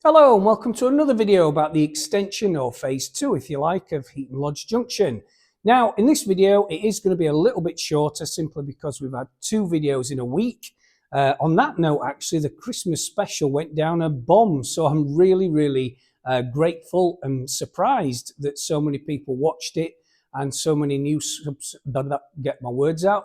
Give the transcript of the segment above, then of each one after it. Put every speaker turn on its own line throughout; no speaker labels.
Hello and welcome to another video about the extension, or phase 2 if you like, of Heaton Lodge Junction. Now in this video it is going to be a little bit shorter simply because we've had 2 videos in a week. On that note, actually, the Christmas special went down a bomb, so I'm really grateful and surprised that so many people watched it and so many new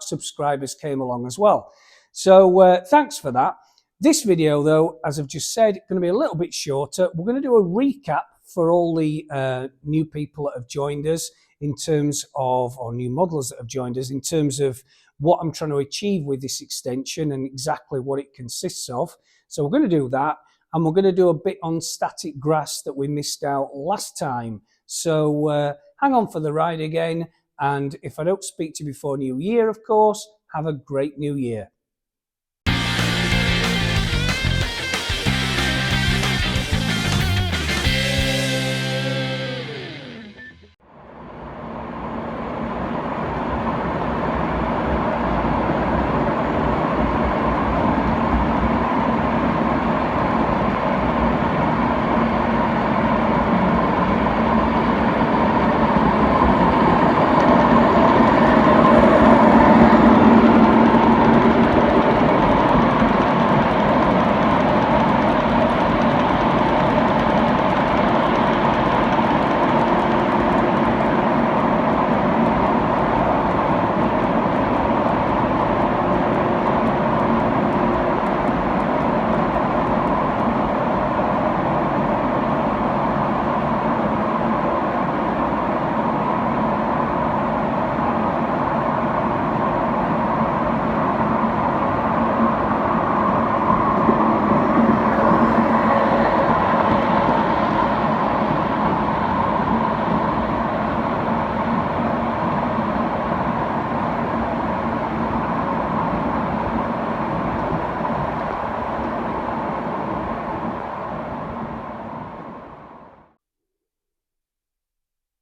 subscribers came along as well. So thanks for that. This video, though, as I've just said, it's going to be a little bit shorter. We're going to do a recap for all the new people that have joined us in terms of, or new models that have joined us in terms of what I'm trying to achieve with this extension and exactly what it consists of. So we're going to do that, and we're going to do a bit on static grass that we missed out last time. So hang on for the ride again, and if I don't speak to you before New Year, of course, have a great New Year.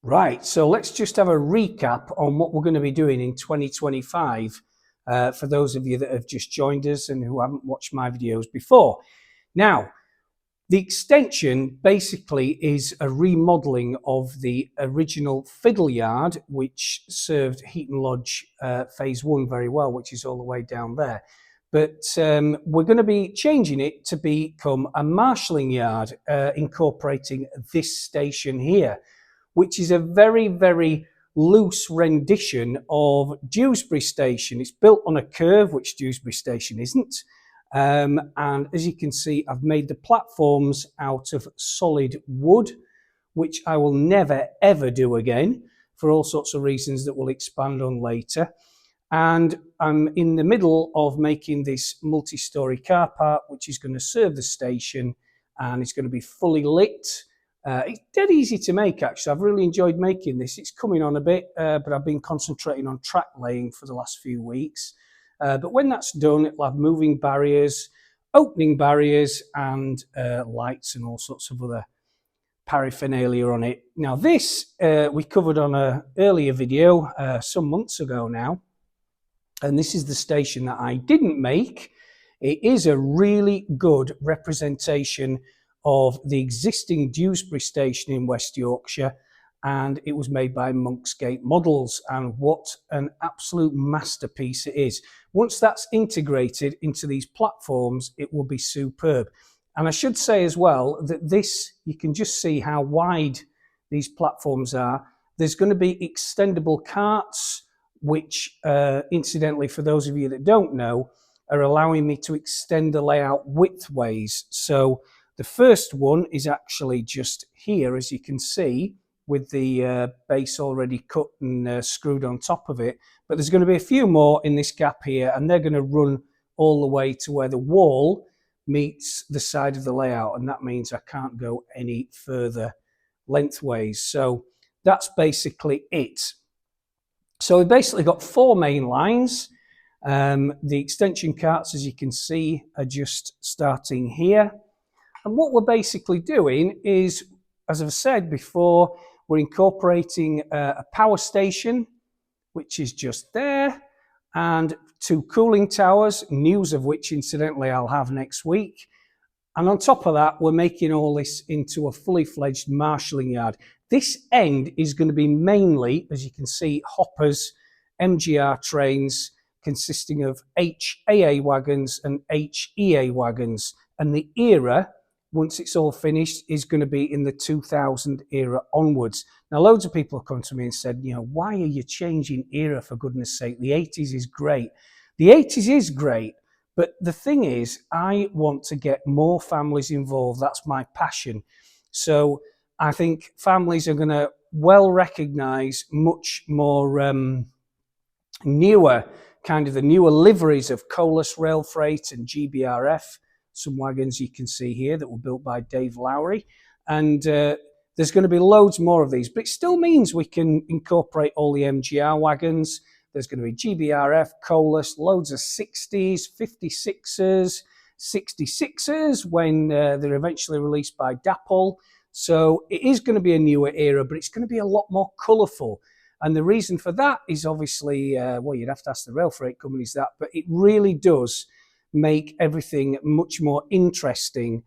Right, so let's just have a recap on what we're going to be doing in 2025 for those of you that have just joined us and who haven't watched my videos before. Now, the extension basically is a remodelling of the original fiddle yard, which served Heaton Lodge phase 1 very well, which is all the way down there. But we're going to be changing it to become a marshalling yard, incorporating this station here, which is a very loose rendition of Dewsbury Station. It's built on a curve, which Dewsbury Station isn't. And as you can see, I've made the platforms out of solid wood, which I will never ever do again for all sorts of reasons that we'll expand on later. And I'm in the middle of making this multi-storey car park, which is going to serve the station, and it's going to be fully lit. It's dead easy to make, actually. I've really enjoyed making this. It's coming on a bit, but I've been concentrating on track laying for the last few weeks. But when that's done, it'll have moving barriers, opening barriers, and lights and all sorts of other paraphernalia on it. Now this we covered on an earlier video some months ago now, and this is the station that I didn't make. It is a really good representation of the existing Dewsbury Station in West Yorkshire, and it was made by Monksgate Models, and what an absolute masterpiece it is. Once that's integrated into these platforms, it will be superb. And I should say as well that this, you can just see how wide these platforms are. There's going to be extendable carts, which incidentally, for those of you that don't know, are allowing me to extend the layout widthways. So the first one is actually just here, as you can see, with the base already cut and screwed on top of it. But there's going to be a few more in this gap here, and they're going to run all the way to where the wall meets the side of the layout, and that means I can't go any further lengthways. So that's basically it. So we've basically got 4 main lines. The extension carts, as you can see, are just starting here. And what we're basically doing is, as I've said before, we're incorporating a power station, which is just there, and 2 cooling towers, news of which incidentally I'll have next week. And on top of that, we're making all this into a fully fledged marshalling yard. This end is going to be mainly, as you can see, hoppers, MGR trains consisting of HAA wagons and HEA wagons. And the era, once it's all finished, is going to be in the 2000 era onwards. Now, loads of people have come to me and said, you know, why are you changing era, for goodness sake? The 80s is great. The 80s is great, but the thing is, I want to get more families involved. That's my passion. So I think families are going to well recognise much more newer, kind of the newer liveries of Colas Rail Freight and GBRF. Some wagons you can see here that were built by Dave Lowry. And there's going to be loads more of these, but it still means we can incorporate all the MGR wagons. There's going to be GBRF, Colas, loads of 60s, 56s, 66s when they're eventually released by Dapol. So it is going to be a newer era, but it's going to be a lot more colourful. And the reason for that is obviously, well, you'd have to ask the rail freight companies that, but it really does make everything much more interesting,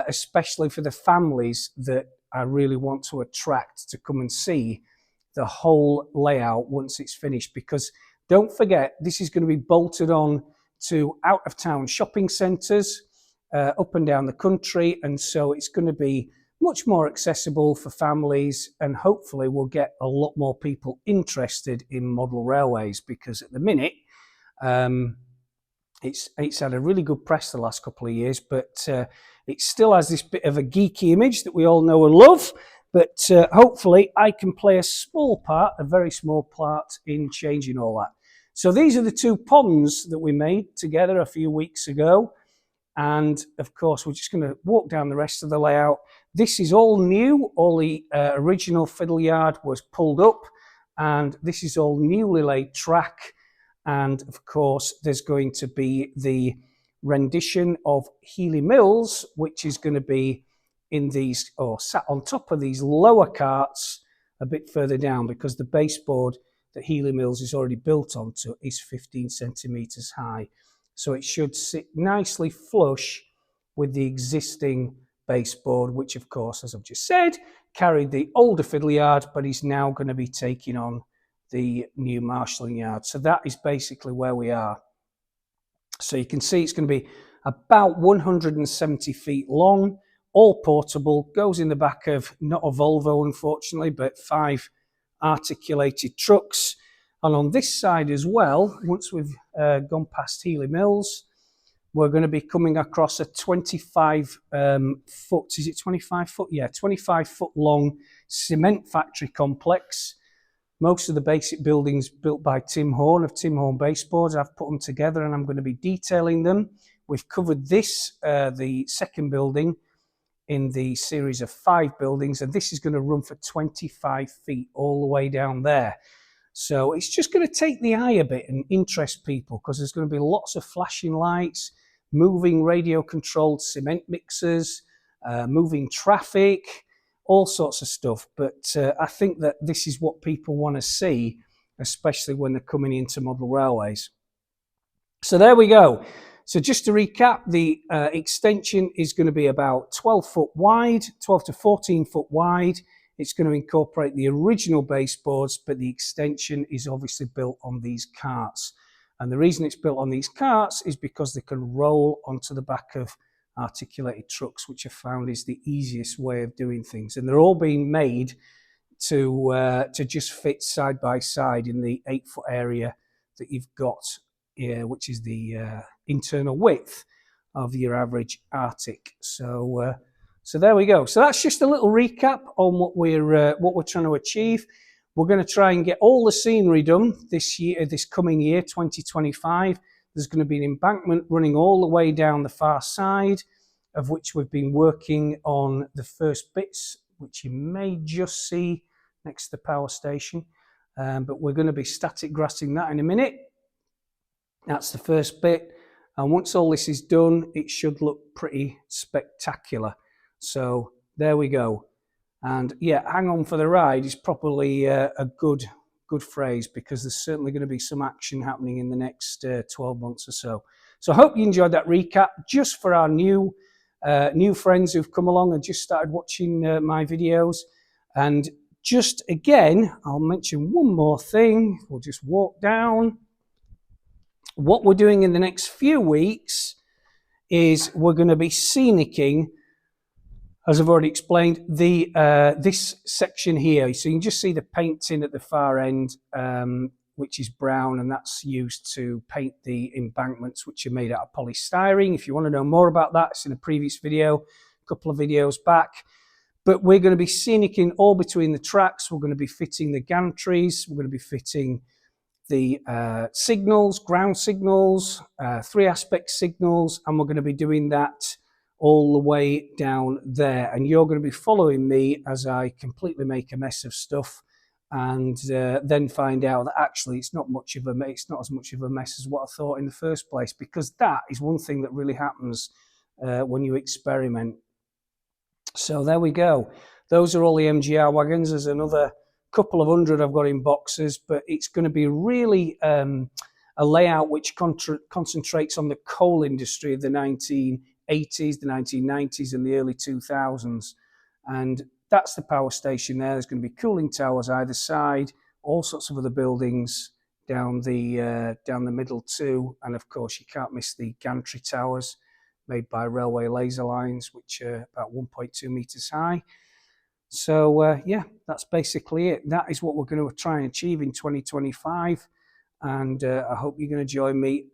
especially for the families that I really want to attract to come and see the whole layout once it's finished. Because don't forget, this is going to be bolted on to out-of-town shopping centres up and down the country, and so it's going to be much more accessible for families, and hopefully we'll get a lot more people interested in model railways, because at the minute it's had a really good press the last couple of years, but it still has this bit of a geeky image that we all know and love. But hopefully I can play a small part, a very small part, in changing all that. So these are the two ponds that we made together a few weeks ago. And of course, we're just going to walk down the rest of the layout. This is all new. All the original fiddle yard was pulled up, and this is all newly laid track. And of course, there's going to be the rendition of Healy Mills, which is going to be in these, or sat on top of these lower carts a bit further down, because the baseboard that Healy Mills is already built onto is 15 centimetres high. So it should sit nicely flush with the existing baseboard, which of course, as I've just said, carried the older fiddle yard, but is now going to be taking on the new marshalling yard. So that is basically where we are. So you can see it's going to be about 170 feet long, all portable, goes in the back of, not a Volvo unfortunately, but 5 articulated trucks. And on this side as well, once we've gone past Healy Mills, we're going to be coming across a 25 foot, is it 25 foot? Yeah, 25 foot long cement factory complex. Most of the basic buildings built by Tim Horn of Tim Horn Baseboards. I've put them together and I'm going to be detailing them. We've covered this, the second building, in the series of 5 buildings, and this is going to run for 25 feet all the way down there. So it's just going to take the eye a bit and interest people, because there's going to be lots of flashing lights, moving radio-controlled cement mixers, moving traffic, all sorts of stuff. But I think that this is what people want to see, especially when they're coming into model railways. So there we go. So just to recap, the extension is going to be about 12 foot wide, 12 to 14 foot wide. It's going to incorporate the original baseboards, but the extension is obviously built on these carts. And the reason it's built on these carts is because they can roll onto the back of articulated trucks, which I found is the easiest way of doing things. And they're all being made to just fit side by side in the 8 foot area that you've got here, which is the internal width of your average Arctic. So there we go. So that's just a little recap on what we're trying to achieve. We're going to try and get all the scenery done this year, this coming year, 2025. There's going to be an embankment running all the way down the far side, of which we've been working on the first bits, which you may just see next to the power station. But we're going to be static grassing that in a minute. That's the first bit. And once all this is done, it should look pretty spectacular. So there we go. And yeah, hang on for the ride is probably a good phrase, because there's certainly going to be some action happening in the next 12 months or so. So I hope you enjoyed that recap just for our new new friends who've come along and just started watching my videos. And just again, I'll mention one more thing. We'll just walk down. What we're doing in the next few weeks is we're going to be scenicking, as I've already explained, the this section here. So you can just see the painting at the far end, which is brown, and that's used to paint the embankments, which are made out of polystyrene. If you want to know more about that, it's in a previous video, a couple of videos back. But we're going to be scenicking all between the tracks. We're going to be fitting the gantries. We're going to be fitting the signals, ground signals, 3-aspect signals, and we're going to be doing that all the way down there. And you're going to be following me as I completely make a mess of stuff, and then find out that actually it's not as much of a mess as what I thought in the first place, because that is one thing that really happens when you experiment. So there we go. Those are all the MGR wagons. There's another couple of hundred I've got in boxes, but it's going to be really a layout which concentrates on the coal industry of the 1980s, the 1990s, and the early 2000s. And that's the power station there. There's going to be cooling towers either side, all sorts of other buildings down the middle too. And of course, you can't miss the gantry towers made by railway laser lines, which are about 1.2 meters high. So yeah, that's basically it. That is what we're going to try and achieve in 2025. And I hope you're going to join me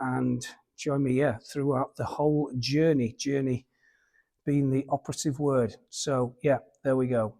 throughout the whole journey. Journey being the operative word. So yeah, there we go.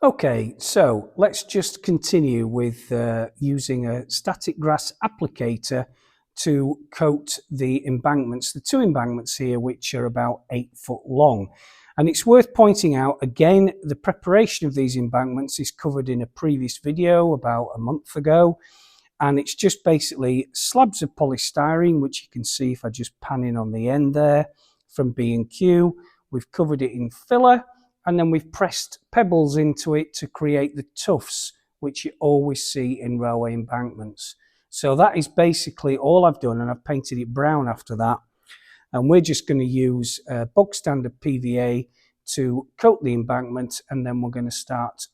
Okay, so let's just continue with using a static grass applicator to coat the embankments, the 2 embankments here, which are about 8 foot long. And it's worth pointing out, again, the preparation of these embankments is covered in a previous video about a month ago. And it's just basically slabs of polystyrene, which you can see if I just pan in on the end there from B&Q. We've covered it in filler, and then we've pressed pebbles into it to create the tufts, which you always see in railway embankments. So that is basically all I've done, and I've painted it brown after that. And we're just going to use bog standard PVA to coat the embankment, and then we're going to start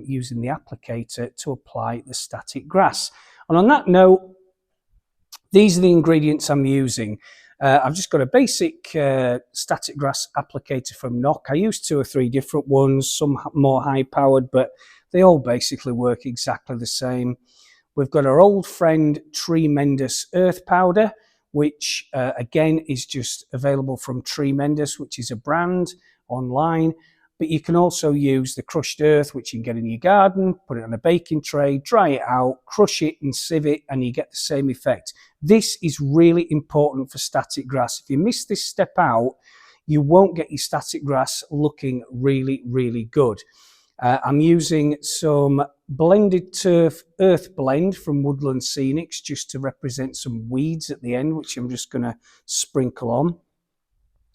using the applicator to apply the static grass. And on that note, these are the ingredients I'm using. I've just got a basic static grass applicator from Knock. I use 2 or 3 different ones, some more high powered, but they all basically work exactly the same. We've got our old friend Tremendous Earth Powder, which again is just available from Tremendous, which is a brand online. But you can also use the crushed earth, which you can get in your garden, put it on a baking tray, dry it out, crush it and sieve it, and you get the same effect. This is really important for static grass. If you miss this step out, you won't get your static grass looking really, really good. I'm using some blended turf earth blend from Woodland Scenics just to represent some weeds at the end, which I'm just going to sprinkle on.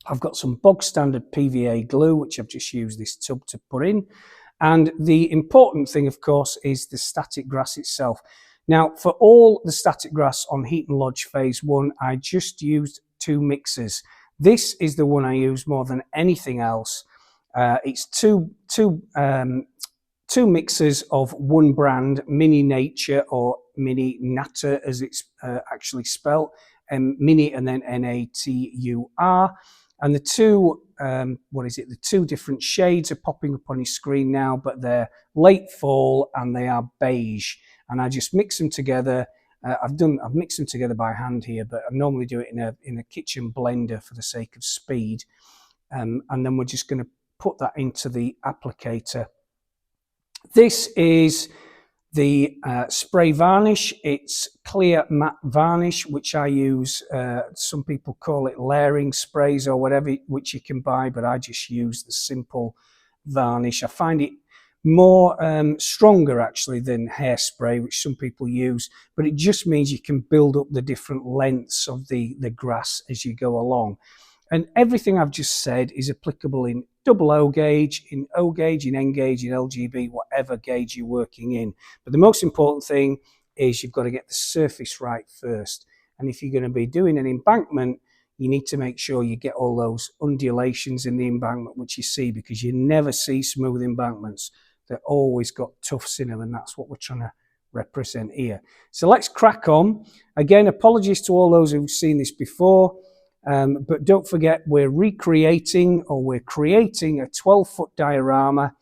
I've got some bog standard PVA glue, which I've just used this tub to put in. And the important thing, of course, is the static grass itself. Now, for all the static grass on Heaton Lodge Phase 1, I just used 2 mixers. This is the one I use more than anything else. It's two mixers of one brand, Mini Nature or Mini Natur as it's actually spelled, Mini and then Natur. And the two, the two different shades are popping up on your screen now, but they're late fall and they are beige. And I just mix them together. I've mixed them together by hand here, but I normally do it in a kitchen blender for the sake of speed. And then we're just going to put that into the applicator. This is the spray varnish. It's clear matte varnish, which I use. Some people call it layering sprays or whatever, which you can buy, but I just use the simple varnish. I find it more stronger actually than hairspray, which some people use, but it just means you can build up the different lengths of the grass as you go along. And everything I've just said is applicable in double O gauge, in O gauge, in N gauge, in LGB, whatever gauge you're working in. But the most important thing is you've got to get the surface right first. And if you're going to be doing an embankment, you need to make sure you get all those undulations in the embankment, which you see, because you never see smooth embankments. They've always got tufts in them, and that's what we're trying to represent here. So let's crack on. Again, apologies to all those who've seen this before. But don't forget, we're creating a 12-foot diorama,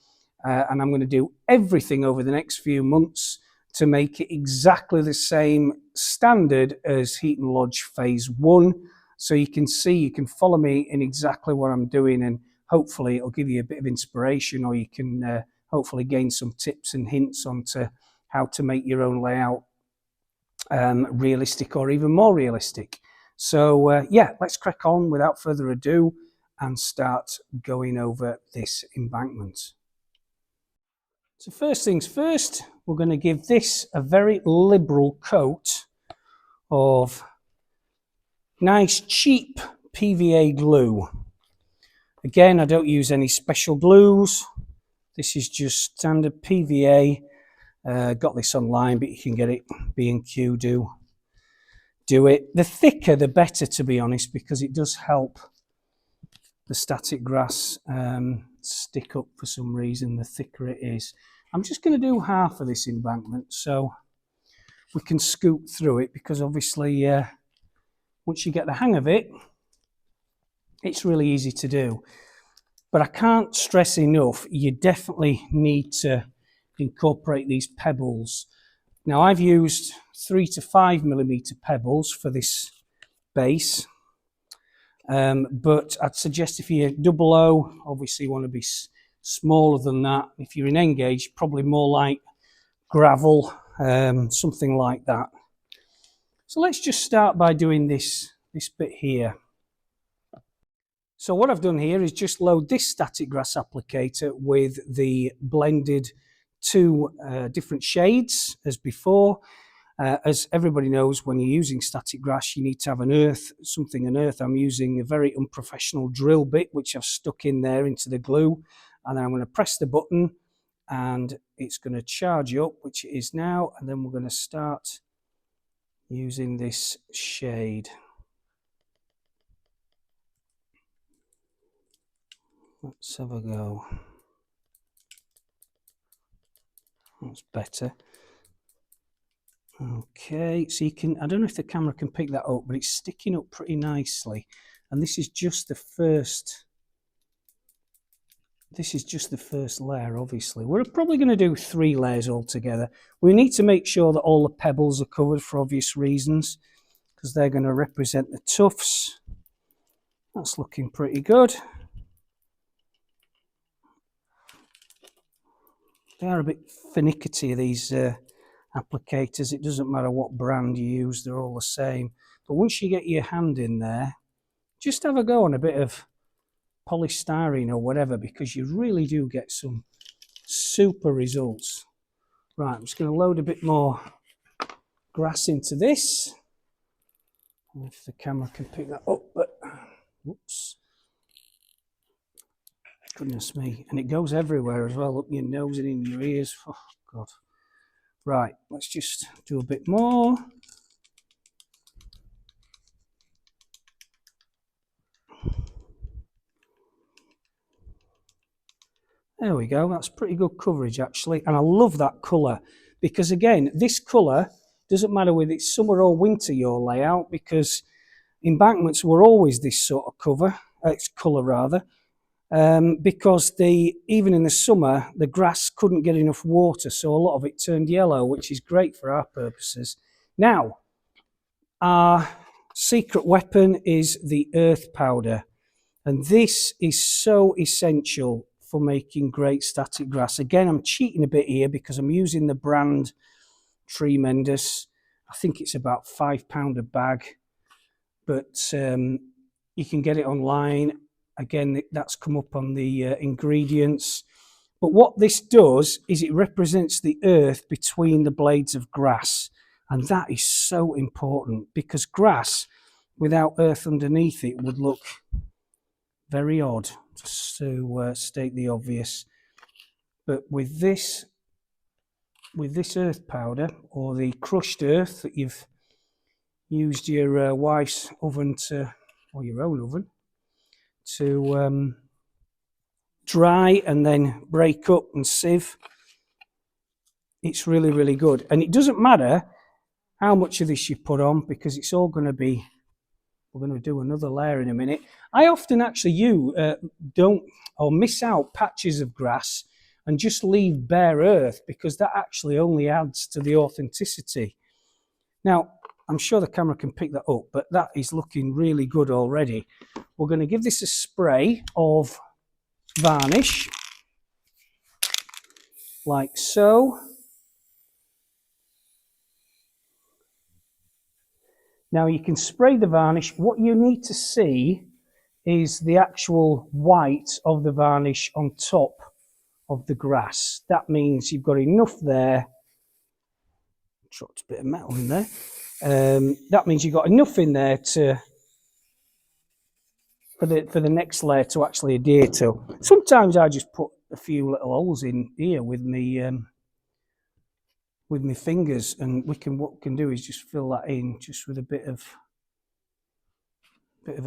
and I'm going to do everything over the next few months to make it exactly the same standard as Heaton Lodge Phase 1. So you can see, you can follow me in exactly what I'm doing, and hopefully it'll give you a bit of inspiration, or you can hopefully gain some tips and hints onto how to make your own layout realistic or even more realistic. So yeah, let's crack on without further ado and start going over this embankment. So first things first, we're going to give this a very liberal coat of nice cheap PVA glue. Again, I don't use any special glues. This is just standard PVA. Got this online, but you can get it. B&Q do it. The thicker the better, to be honest, because it does help the static grass stick up for some reason. The thicker it is. I'm just going to do half of this embankment so we can scoop through it, because obviously once you get the hang of it, it's really easy to do. But I can't stress enough, you definitely need to incorporate these pebbles. Now I've used 3 to 5 millimeter pebbles for this base, but I'd suggest if you're double O, obviously you want to be smaller than that. If you're in N gauge, probably more like gravel, something like that. So let's just start by doing this bit here. So what I've done here is just load this static grass applicator with the blended two different shades as before. As everybody knows, when you're using static grass, you need to have an earth. I'm using a very unprofessional drill bit, which I've stuck in there into the glue. And then I'm going to press the button and it's going to charge up, which it is now. And then we're going to start using this shade. Let's have a go. That's better. Okay, so you can, I don't know if the camera can pick that up, but it's sticking up pretty nicely. And this is just the first layer, obviously. We're probably going to do 3 layers altogether. We need to make sure that all the pebbles are covered for obvious reasons, because they're going to represent the tufts. That's looking pretty good. They are a bit finicky, these applicators. It doesn't matter what brand you use, they're all the same. But once you get your hand in there, just have a go on a bit of polystyrene or whatever, because you really do get some super results. Right, I'm just going to load a bit more grass into this. If the camera can pick that up, but whoops. Goodness me. And it goes everywhere as well, up your nose and in your ears. Oh, God. Right, let's just do a bit more. There we go. That's pretty good coverage, actually. And I love that colour, because, again, this colour doesn't matter whether it's summer or winter, your layout, because embankments were always this sort of cover. its colour rather, because even in the summer, the grass couldn't get enough water, so a lot of it turned yellow, which is great for our purposes. Now, our secret weapon is the earth powder, and this is so essential for making great static grass. Again, I'm cheating a bit here because I'm using the brand Tremendous. I think it's about £5 a bag, but you can get it online. Again, that's come up on the ingredients. But what this does is it represents the earth between the blades of grass. And that is so important, because grass without earth underneath it would look very odd, just to state the obvious. But with this earth powder, or the crushed earth that you've used your wife's oven to, or your own oven, to dry and then break up and sieve, it's really, really good. And it doesn't matter how much of this you put on, because it's all going to be, we're going to do another layer in a minute. I often actually don't or miss out patches of grass and just leave bare earth, because that actually only adds to the authenticity. Now, I'm sure the camera can pick that up, but that is looking really good already. We're going to give this a spray of varnish, like so. Now you can spray the varnish. What you need to see is the actual white of the varnish on top of the grass. That means you've got enough there. Dropped a bit of metal in there. That means you've got enough in there for the next layer to actually adhere to. Sometimes I just put a few little holes in here with my fingers, and what we can do is just fill that in just with a bit of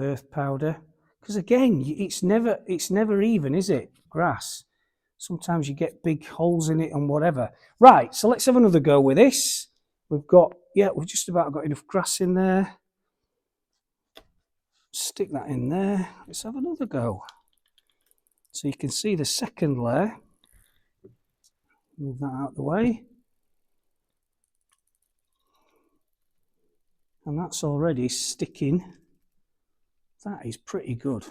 earth powder. Because again, it's never even, is it? Grass. Sometimes you get big holes in it and whatever. Right, so let's have another go with this. We've just about got enough grass in there. Stick that in there. Let's have another go. So you can see the second layer. Move that out of the way. And that's already sticking. That is pretty good.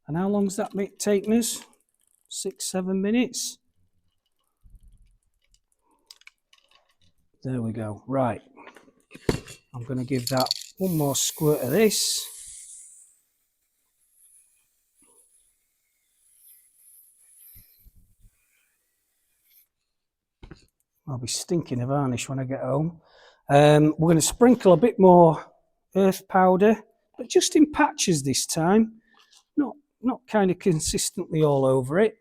And how long does that take us? 6-7 minutes. There we go. Right. I'm going to give that one more squirt of this. I'll be stinking of varnish when I get home. We're going to sprinkle a bit more earth powder, but just in patches this time, not kind of consistently all over it.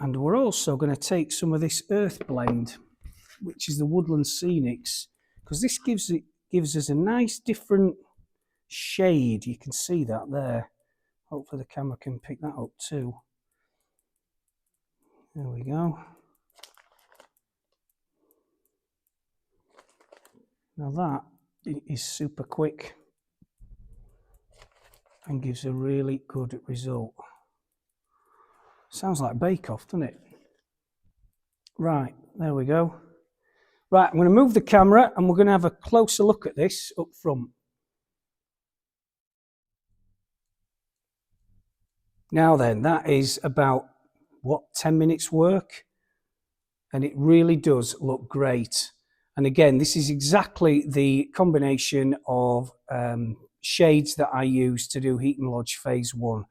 And we're also going to take some of this earth blend, which is the Woodland Scenics, because this gives us a nice different shade. You can see that there. Hopefully the camera can pick that up too. There we go. Now that is super quick and gives a really good result. Sounds like Bake Off, doesn't it? Right, there we go. Right, I'm going to move the camera and we're going to have a closer look at this up front. Now then, that is about, 10 minutes work? And it really does look great. And again, this is exactly the combination of shades that I use to do Heaton Lodge Phase 1.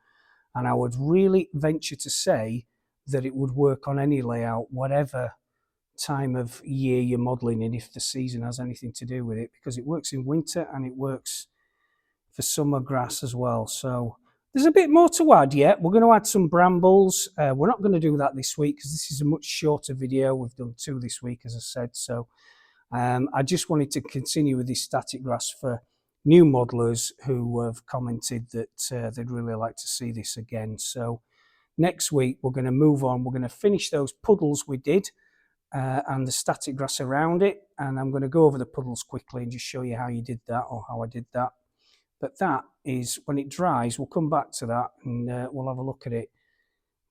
And I would really venture to say that it would work on any layout, whatever time of year you're modelling in, if the season has anything to do with it, because it works in winter and it works for summer grass as well. So there's a bit more to add yet. We're going to add some brambles. We're not going to do that this week because this is a much shorter video. We've done 2 this week, as I said. So I just wanted to continue with this static grass for new modelers who have commented that they'd really like to see this again. So next week we're going to move on. We're going to finish those puddles we did, and the static grass around it. And I'm going to go over the puddles quickly and just show you how you did that, or how I did that. But that is, when it dries, we'll come back to that and we'll have a look at it.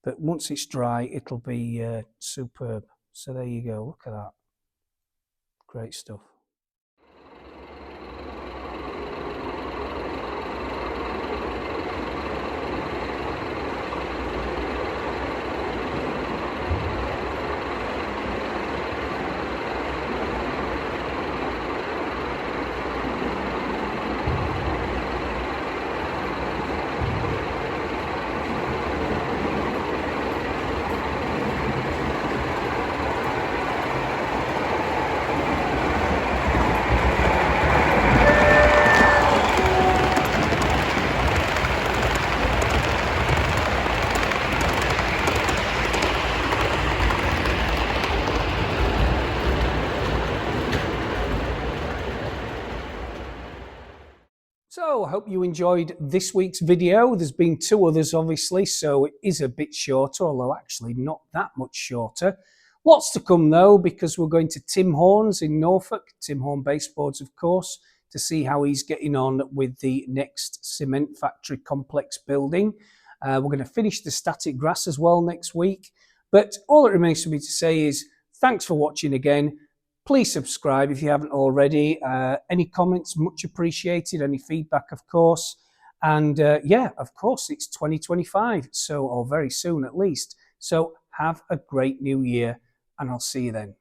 But once it's dry, it'll be superb. So there you go, look at that. Great stuff. So I hope you enjoyed this week's video. There's been 2 others obviously, so it is a bit shorter, although actually not that much shorter. Lots to come though, because we're going to Tim Horn's in Norfolk, Tim Horn Baseboards of course, to see how he's getting on with the next cement factory complex building. We're going to finish the static grass as well next week. But all that remains for me to say is thanks for watching again. Please subscribe if you haven't already. Any comments, much appreciated. Any feedback, of course. And yeah, of course, it's 2025, so, or very soon at least. So have a great new year, and I'll see you then.